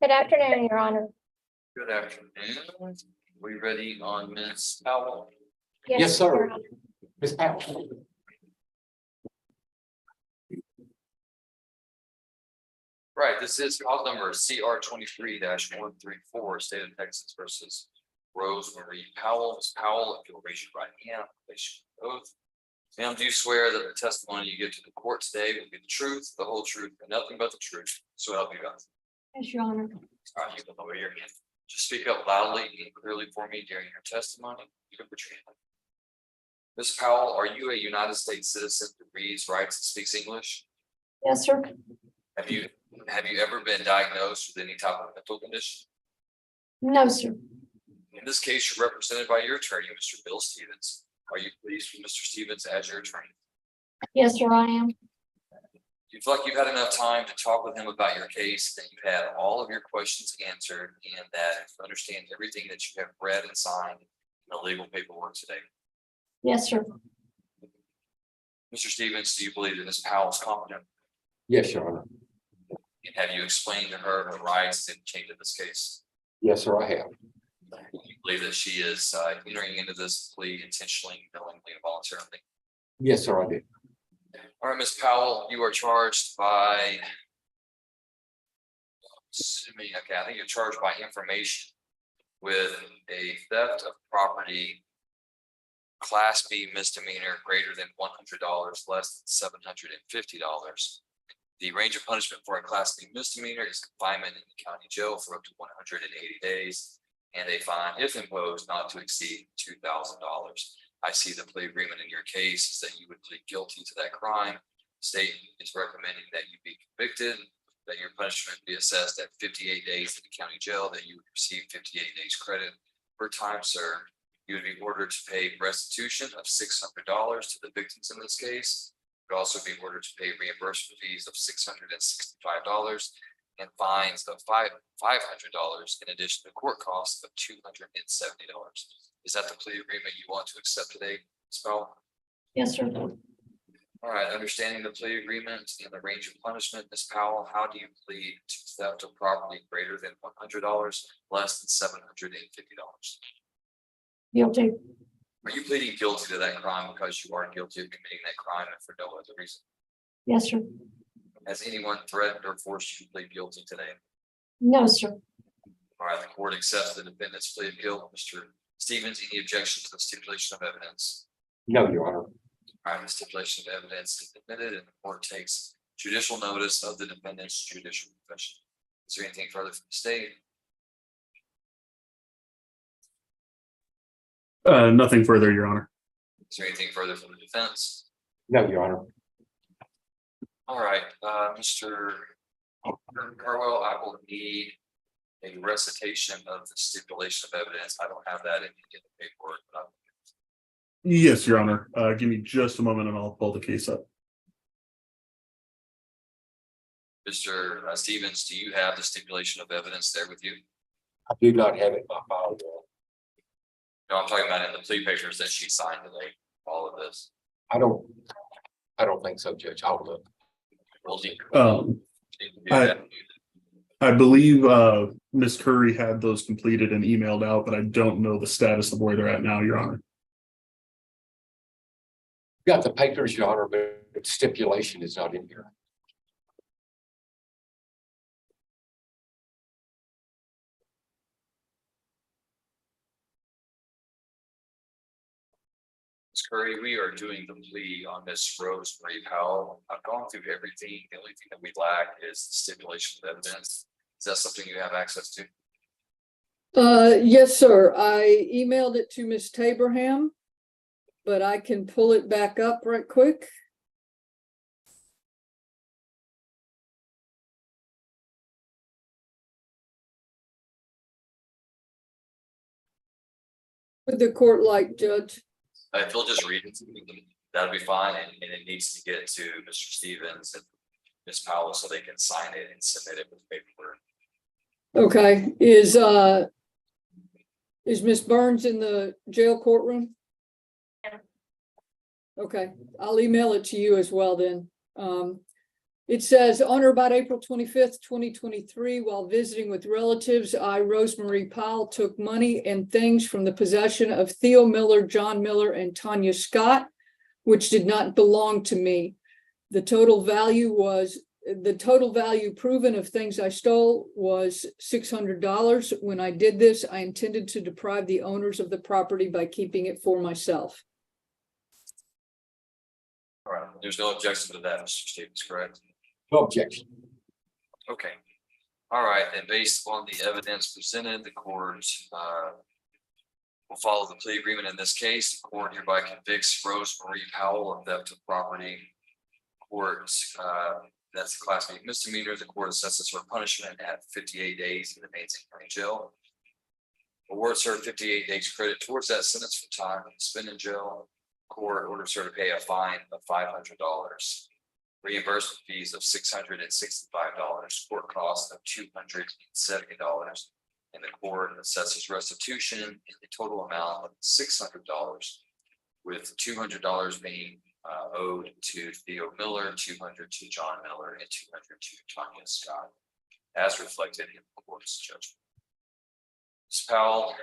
Good afternoon, Your Honor. Good afternoon. We ready on Ms. Powell? Yes, sir. Your Honor. Ms. Powell. Right, this is call number CR 23-134, State of Texas versus Rosemary Powell. Ms. Powell, if you'll raise your right hand, place your oath. Ma'am, do you swear that the testimony you give to the court today will be the truth, the whole truth, and nothing but the truth? So help you God. Yes, Your Honor. All right, you can lower your hand. Just speak up loudly and clearly for me during your testimony. You can put your hand up. Ms. Powell, are you a United States citizen who reads, writes, and speaks English? Yes, sir. Have you ever been diagnosed with any type of mental condition? No, sir. In this case, you're represented by your attorney, Mr. Bill Stevens. Are you pleased with Mr. Stevens as your attorney? Yes, sir, I am. Do you feel like you've had enough time to talk with him about your case, that you've had all of your questions answered, and that you understand everything that you have read and signed in the legal paperwork today? Yes, sir. Mr. Stevens, do you believe that Ms. Powell is competent? Yes, Your Honor. And have you explained to her her rights and change in this case? Yes, sir, I have. Do you believe that she is entering into this plea intentionally, knowingly, and voluntarily? Yes, sir, I did. All right, Ms. Powell, you are charged by, I think you're charged by information with a theft of property, Class B misdemeanor greater than $100, less than $750. The range of punishment for a Class B misdemeanor is confinement in the county jail for up to 180 days, and a fine, if imposed, not to exceed $2,000. I see the plea agreement in your case is that you would plead guilty to that crime. The state is recommending that you be convicted, that your punishment be assessed at 58 days in the county jail, that you would receive 58 days credit per time served. You would be ordered to pay restitution of $600 to the victims in this case. You would also be ordered to pay reimbursement fees of $665 and fines of $500 in addition to court costs of $270. Is that the plea agreement you want to accept today, Ms. Powell? Yes, sir. All right, understanding the plea agreement and the range of punishment, Ms. Powell, how do you plead to theft of property greater than $100, less than $750? Guilty. Are you pleading guilty to that crime because you are guilty of committing that crime and for no other reason? Yes, sir. Has anyone threatened or forced you to plead guilty today? No, sir. All right, the court accepts the defendant's plea of guilt. Mr. Stevens, any objection to the stipulation of evidence? No, Your Honor. All right, the stipulation of evidence is admitted and the court takes judicial notice of the defendant's judicial confession. Is there anything further from the state? Nothing further, Your Honor. Is there anything further from the defense? No, Your Honor. All right, Mr. Carwell, I will need a recitation of the stipulation of evidence. I don't have that in the paperwork. But Yes, Your Honor. Give me just a moment and I'll pull the case up. Mr. Stevens, do you have the stipulation of evidence there with you? I do not have it in my file, Your Honor. No, I'm talking about in the plea papers that she signed today, all of this. I don't think so, Judge. I'll look. We'll need to do that. I believe Ms. Curry had those completed and emailed out, but I don't know the status of where they're at now, Your Honor. Got the papers, Your Honor, but the stipulation is not in here. Ms. Curry, we are doing the plea on Miss Rosemary Powell. I've gone through everything. The only thing that we lack is the stipulation of evidence. Is that something you have access to? Yes, sir. I emailed it to Miss Taberham, but I can pull it back up right quick. Would the court like, Judge? If you'll just read it, that'll be fine. And it needs to get to Mr. Stevens and Ms. Powell so they can sign it and submit it with paperwork. Okay, is Miss Burns in the jail courtroom? Yeah. Okay, I'll email it to you as well then. It says, on or about April 25th, 2023, while visiting with relatives, I, Rosemary Powell, took money and things from the possession of Theo Miller, John Miller, and Tanya Scott, which did not belong to me. The total value proven of things I stole was $600. When I did this, I intended to deprive the owners of the property by keeping it for myself. All right, there's no objection to that, Mr. Stevens, correct? No objection. Okay. All right, and based on the evidence presented, the court will follow the plea agreement in this case. The court hereby convicts Rosemary Powell of theft of property. Court, that's a class B misdemeanor. The court assesses her punishment at 58 days and remains in county jail. Awards her 58 days credit towards that sentence for time spent in jail. Court orders her to pay a fine of $500. Reimbursement fees of $665, court costs of $270, and the court assesses restitution in the total amount of $600, with $200 being owed to Theo Miller, $200 to John Miller, and $200 to Tanya Scott, as reflected in the court's judgment. Ms. Powell,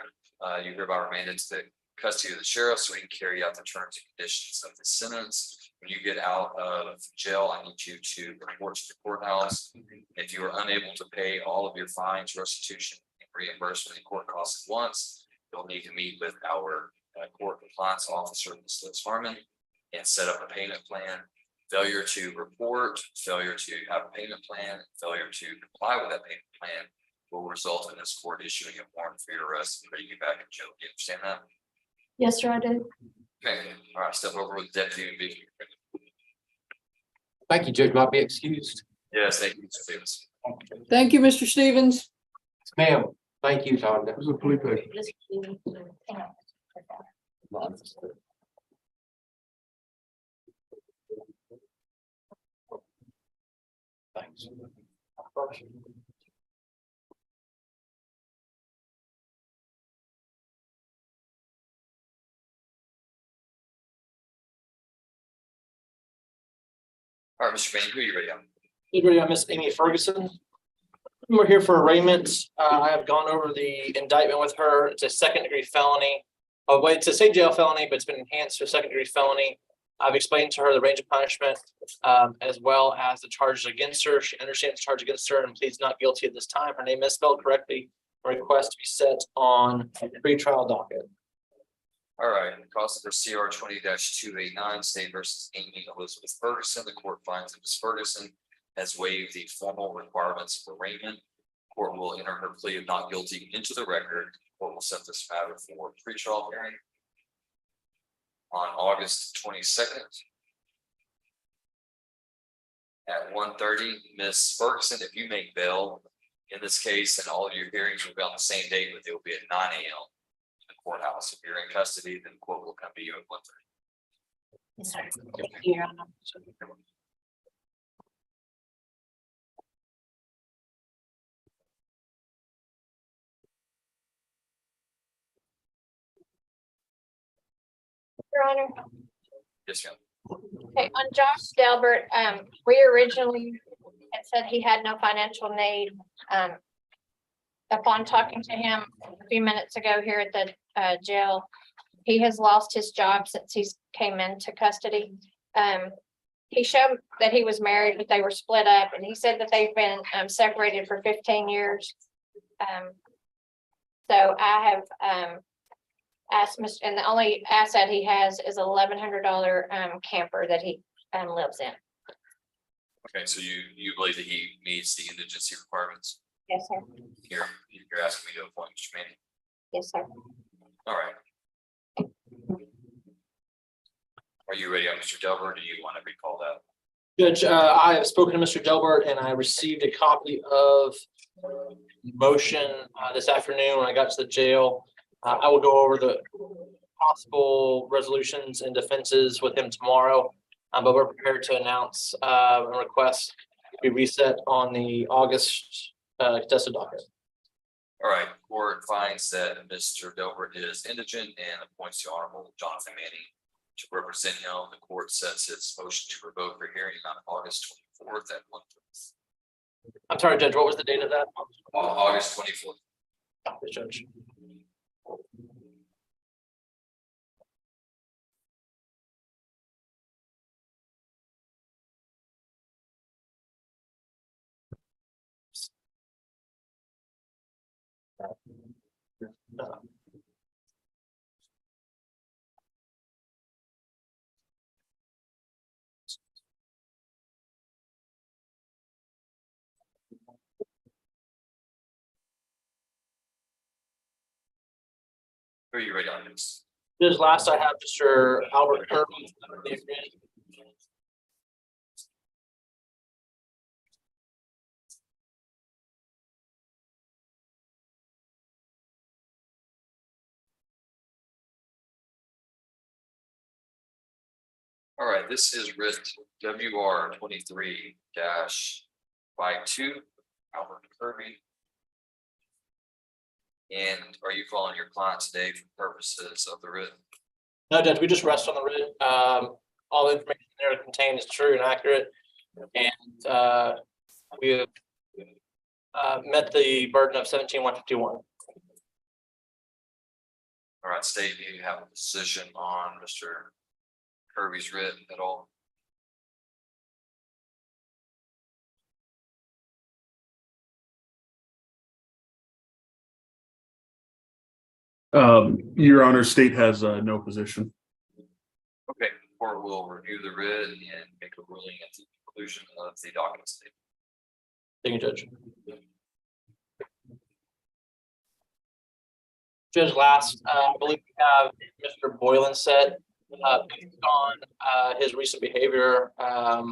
you hereby remanded to the custody of the sheriff so we can carry out the terms and conditions of the sentence. When you get out of jail, I need you to report to the courthouse. If you are unable to pay all of your fines, restitution, and reimbursement and court costs at once, you'll need to meet with our court compliance officer, Ms. Liz Harmon, and set up a payment plan. Failure to report, failure to have a payment plan, failure to comply with that payment plan will result in this court issuing a warrant for your arrest and putting you back in jail. Do you understand that? Yes, sir, I do. Okay, all right, step over with the deputy and be. Thank you, Judge. Might be excused. Yes, thank you, Mr. Davis. Thank you, Mr. Stevens. Ma'am, thank you, Tanya. There's a plea paper. Thanks. All right, Mr. Bain, who are you ready on? Everybody, I'm Miss Amy Ferguson. We're here for arraignment. I have gone over the indictment with her. It's a second-degree felony. Oh, wait, it's a state jail felony, but it's been enhanced to a second-degree felony. I've explained to her the range of punishment, as well as the charges against her. She understands the charge against her and pleads not guilty at this time. Her name is spelled correctly. Request to be set on pretrial docket. All right, cause for CR 20-289, State versus Amy Elizabeth Ferguson. The court finds that Ms. Ferguson has waived the formal requirements of arraignment. Court will enter her plea of not guilty into the record. Court will set this matter for pretrial hearing on August 22nd at 1:30. Ms. Ferguson, if you make bail in this case, and all of your hearings will be on the same date, but they will be at 9 a.m. in the courthouse. If you're in custody, then the court will come to you at 1:30. Yes, sir. Your Honor. Your Honor. Yes, ma'am. Okay, on Josh Delbert, we originally had said he had no financial need. Upon talking to him a few minutes ago here at the jail, he has lost his job since he's came into custody. He showed that he was married, but they were split up, and he said that they've been separated for 15 years. So I have asked Mr. and the only asset he has is $1,100 camper that he lives in. Okay, so you believe that he meets the indigency requirements? Yes, sir. You're asking me to appoint Mr. Manning? Yes, sir. All right. Are you ready on Mr. Delbert, or do you want to recall that? Judge, I have spoken to Mr. Delbert and I received a copy of the motion this afternoon when I got to the jail. I will go over the possible resolutions and defenses with him tomorrow, but we're prepared to announce a request to be reset on the August contested docket. All right, court finds that Mr. Delbert is indigent and appoints the Honorable Jonathan Manning to represent him. The court sets its motion to revoke for hearing on August 24th at 1. I'm sorry, Judge, what was the date of that? August 24th. Yes, Judge. Are you ready on this? Judge, last I have Mr. Albert Kirby. All right, this is writ WR 23-52, Albert Kirby. And are you calling your client today for purposes of the writ? No, Judge, we just rest on the writ. All the information there contained is true and accurate. And we have met the burden of 17-151. All right, state, do you have a position on Mr. Kirby's writ at all? Your Honor, state has no position. Okay, the court will review the writ and make a ruling at the conclusion of the docket statement. Thank you, Judge. Judge, last, I believe we have Mr. Boylan said, based on his recent behavior, I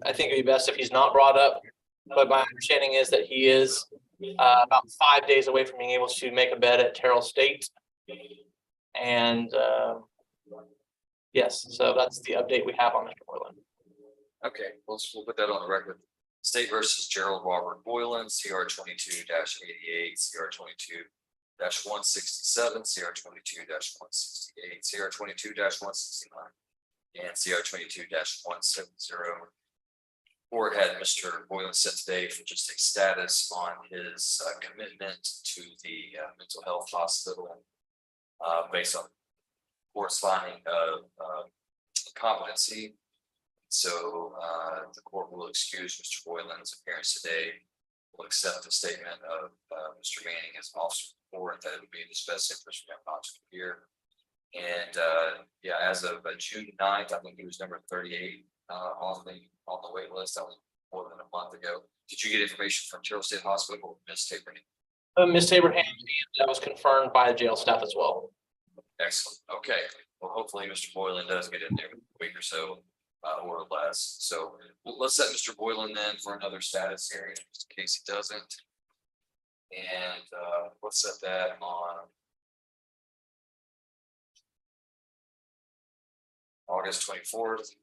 think it'd be best if he's not brought up, but my understanding is that he is about 5 days away from being able to make a bed at Terrell State. And yes, so that's the update we have on Mr. Boylan. Okay, we'll put that on the record. State versus Gerald Robert Boylan, CR 22-88, CR 22-167, CR 22-168, CR 22-169, and CR 22-170. Court had Mr. Boylan set today for just a status on his commitment to the mental health hospital based on court's finding of competency. So the court will excuse Mr. Boylan's appearance today. Will accept the statement of Mr. Manning as an officer of the court that it would be in his best interest for him not to appear. And yeah, as of June 9th, I think he was number 38 on the wait list. That was more than a month ago. Did you get information from Terrell State Hospital or Ms. Taberham? Ms. Taberham, that was confirmed by the jail staff as well. Excellent. Okay. Well, hopefully Mr. Boylan does get in there in a week or so. Or less. So let's set Mr. Boylan then for another status hearing, just in case he doesn't. And let's set that on August 24th.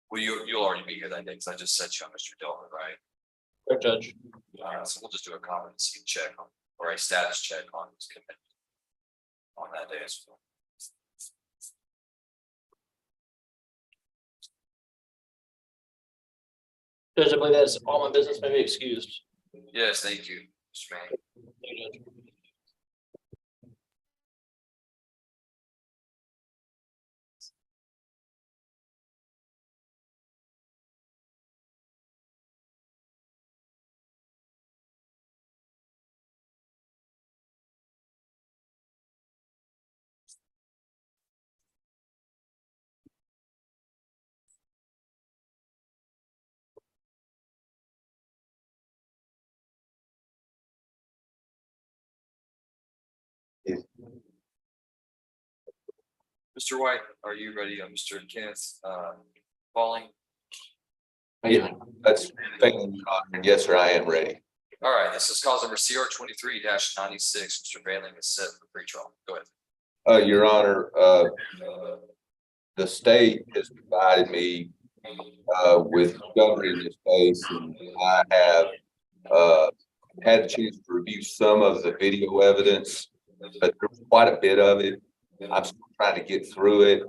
Well, you'll already be here that day because I just set you on Mr. Delta, right? Correct, Judge. So we'll just do a competency check on, or a status check on his commitment on that day as well. Judge, I believe that's all my business, may be excused. Yes, thank you, Mr. Manning. Thank you, Judge. Mr. White, are you ready? Mr. Kenneth Falling? Yeah, that's thank you. Yes, sir, I am ready. All right, this is cause number CR 23-96. Mr. Bailey is set for pre-trial. Go ahead. Your Honor, the state has provided me with discovery in this case, and I have had a chance to review some of the video evidence, but there's quite a bit of it. I'm still trying to get through it.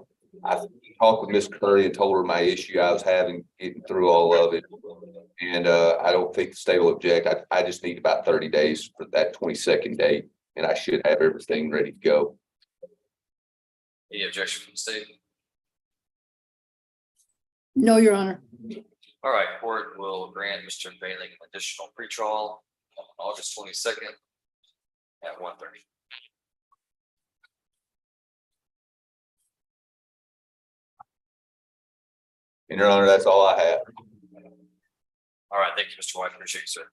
I talked with Miss Curry and told her my issue I was having getting through all of it. And I don't think the state will object. I just need about 30 days for that 22nd date, and I should have everything ready to go. Any objection from the state? No, Your Honor. All right, court will grant Mr. Bailey an additional pretrial on August 22nd at 1:30. And Your Honor, that's all I have. All right, thank you, Mr. White. Appreciate you, sir.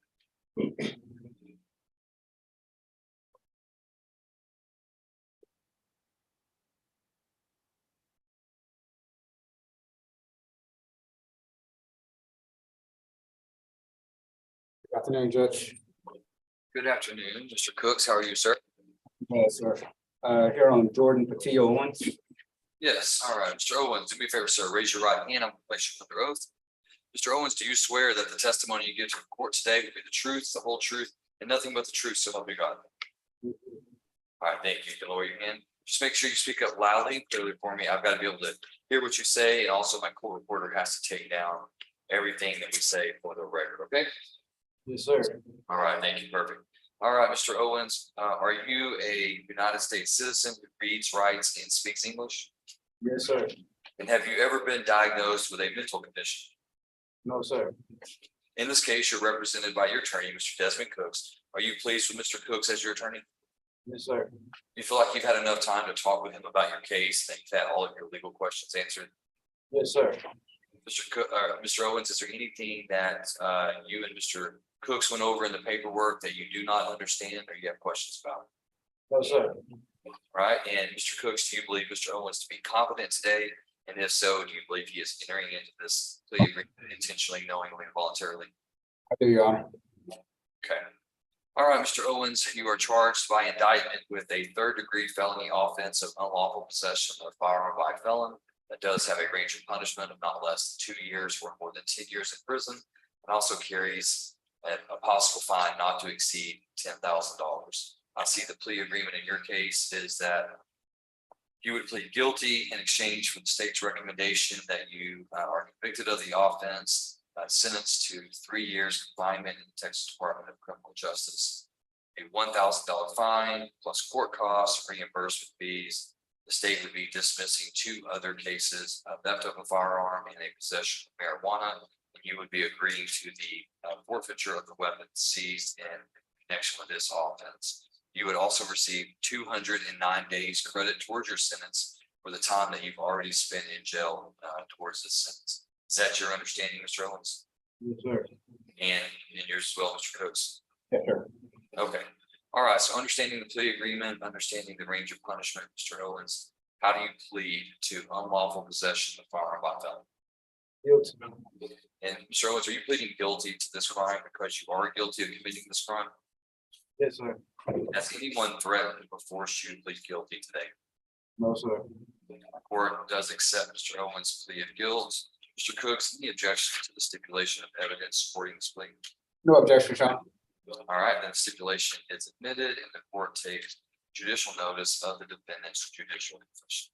Good afternoon, Judge. Good afternoon, Mr. Cooks. How are you, sir? Yes, sir. Here on Jordan Patillo Owens. Yes, all right, Mr. Owens, do me a favor, sir. Raise your right hand. I'm gonna place you under oath. Mr. Owens, do you swear that the testimony you give to the court today will be the truth, the whole truth, and nothing but the truth, so help you God? All right, thank you. You can lower your hand. Just make sure you speak up loudly and clearly for me. I've got to be able to hear what you say, and also my court reporter has to take down everything that we say for the record, okay? Yes, sir. All right, thank you, perfect. All right, Mr. Owens, are you a United States citizen who reads, writes, and speaks English? Yes, sir. And have you ever been diagnosed with a mental condition? No, sir. In this case, you're represented by your attorney, Mr. Desmond Cooks. Are you pleased with Mr. Cooks as your attorney? Yes, sir. You feel like you've had enough time to talk with him about your case, that you've had all of your legal questions answered? Yes, sir. Mr. Owens, is there anything that you and Mr. Cooks went over in the paperwork that you do not understand or you have questions about? No, sir. Right, and Mr. Cooks, do you believe Mr. Owens to be competent today? And if so, do you believe he is entering into this plea agreement intentionally, knowingly, and voluntarily? I do, Your Honor. Okay. All right, Mr. Owens, you are charged by indictment with a third-degree felony offense of unlawful possession of a firearm by a felon that does have a range of punishment of not less than 2 years or more than 10 years in prison, and also carries a possible fine not to exceed $10,000. I see the plea agreement in your case is that you would plead guilty in exchange for the state's recommendation that you are convicted of the offense, sentenced to 3 years confinement in the Texas Department of Criminal Justice, a $1,000 fine plus court costs, reimbursement fees. The state would be dismissing 2 other cases, theft of a firearm and a possession of marijuana. And you would be agreeing to the forfeiture of the weapon seized in connection with this offense. You would also receive 209 days credit towards your sentence for the time that you've already spent in jail towards this sentence. Is that your understanding, Mr. Owens? Yes, sir. And yours as well, Mr. Cooks? Yes, sir. Okay. All right. So understanding the plea agreement, understanding the range of punishment, Mr. Owens, how do you plead to unlawful possession of firearm by felon? Guilty. And Mr. Owens, are you pleading guilty to this crime because you are guilty of committing this crime? Yes, sir. Has anyone threatened or forced you to plead guilty today? No, sir. The court does accept Mr. Owens' plea of guilt. Mr. Cooks, any objection to the stipulation of evidence supporting this plea? No objection, Your Honor. All right, then stipulation is admitted and the court takes judicial notice of the defendant's judicial confession.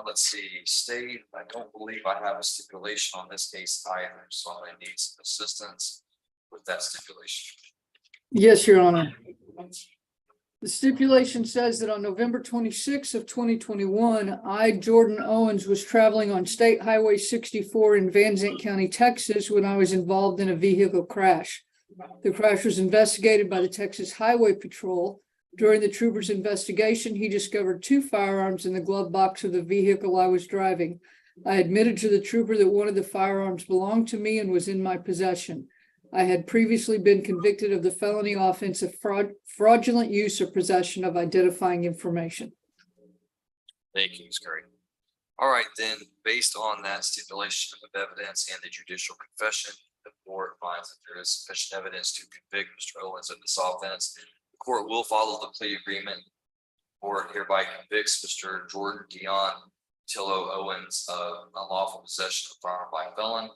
Let's see, state, I don't believe I have a stipulation on this case either, so I need some assistance with that stipulation. Yes, Your Honor. The stipulation says that on November 26th of 2021, I, Jordan Owens, was traveling on State Highway 64 in Van Zandt County, Texas, when I was involved in a vehicle crash. The crash was investigated by the Texas Highway Patrol. During the trooper's investigation, he discovered 2 firearms in the glove box of the vehicle I was driving. I admitted to the trooper that one of the firearms belonged to me and was in my possession. I had previously been convicted of the felony offense of fraudulent use or possession of identifying information. Thank you, Ms. Curry. All right, then, based on that stipulation of evidence and the judicial confession, the court finds that there is sufficient evidence to convict Mr. Owens of this offense. The court will follow the plea agreement. The court hereby convicts Mr. Jordan Dion Tillo Owens of unlawful possession of firearm by a felon,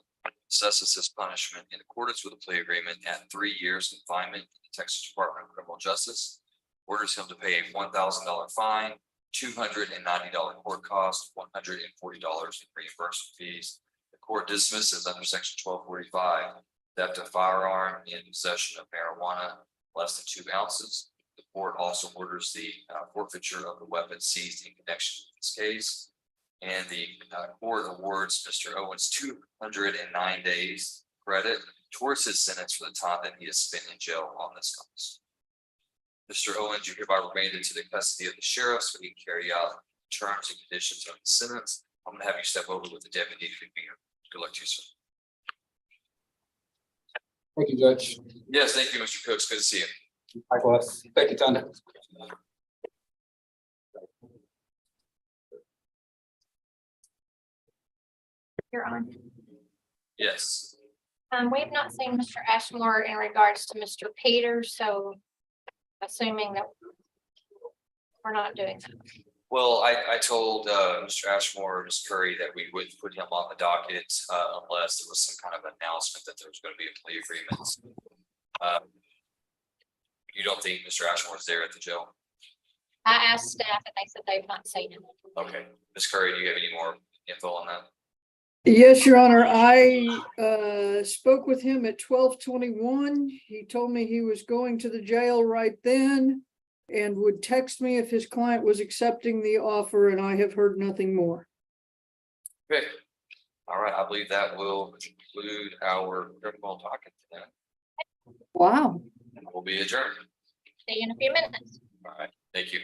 assesses his punishment in accordance with the plea agreement at 3 years confinement in the Texas Department of Criminal Justice. orders him to pay a $1,000 fine, $290 court cost, $140 in reimbursement fees. The court dismisses under section 1245, theft of firearm in possession of marijuana less than 2 ounces. The court also orders the forfeiture of the weapon seized in connection with this case. And the court awards Mr. Owens 209 days credit towards his sentence for the time that he has spent in jail on this cause. Mr. Owens, you hereby remain into the custody of the sheriff so he can carry out terms and conditions of the sentence. I'm gonna have you step over with the deputy. Good luck to you, sir. Thank you, Judge. Yes, thank you, Mr. Cooks. Good to see you. Likewise. Thank you, Tanya. You're on. Yes. We have not seen Mr. Ashmore in regards to Mr. Peters, so assuming that we're not doing that. Well, I told Mr. Ashmore, Ms. Curry, that we would put him on the docket unless there was some kind of announcement that there was going to be a plea agreement. You don't think Mr. Ashmore's there at the jail? I asked staff and they said they've not seen him. Okay, Ms. Curry, do you have any more info on that? Yes, Your Honor, I spoke with him at 12:21. He told me he was going to the jail right then and would text me if his client was accepting the offer, and I have heard nothing more. Okay, all right, I believe that will conclude our criminal docket then. Wow. And we'll be adjourned. See you in a few minutes. All right, thank you.